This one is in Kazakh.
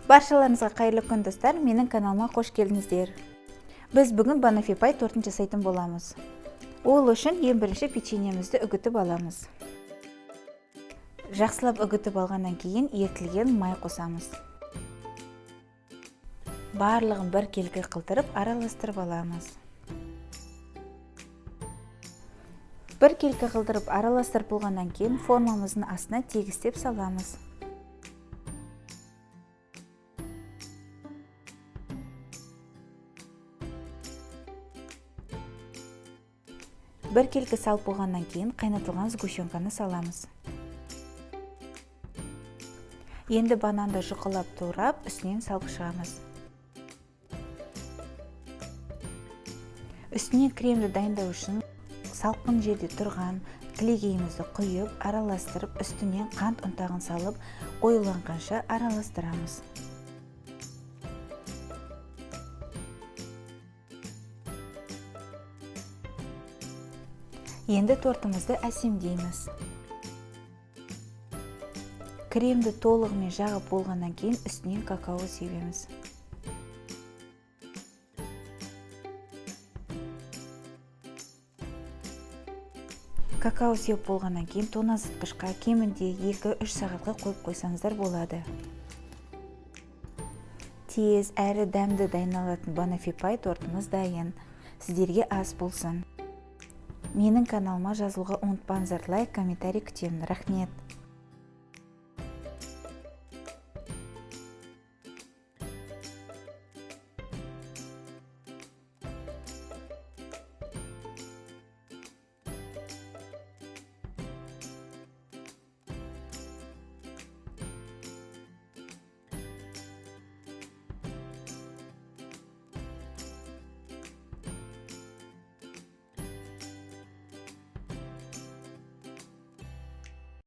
Баршаларыңызға қайырлы күн достар, менің каналыма қош келдіңіздер. Біз бүгін Банафи пай тортын жасайтын боламыз. Ол үшін ең бірінші печеньемізді үгітіп аламыз. Жақсылап үгітіп алғаннан кейін ерітілген май қосамыз. Барлығын бір келгі қылтырып араластырып аламыз. Бір келгі қылтырып араластырып болғаннан кейін формамыздың астына тегістеп саламыз. Бір келгі салып болғаннан кейін қайнатылған сгущенканы саламыз. Енді бананды жұқылап турап, үстінен салып шығамыз. Үстіне кремді дайындау үшін салқын жерде тұрған кілегейімізді құйып, араластырып, үстінен қант ұнтағын салып, қоюланғанша араластырамыз. Енді тортымызды әсемдейміз. Кремді толығымен жағып болғаннан кейін үстінен какао себеміз. Какао сеп болғаннан кейін тоңазытқышқа кемінде 2-3 сағатқа қойып қойсаңыздар болады. Тез әрі дәмді дайындалатын Банафи пай тортымыз дайын. Сіздерге ас болсын. Менің каналыма жазылуға ұмытпаңыздар, лайк, комментарий күтемін. Рахмет.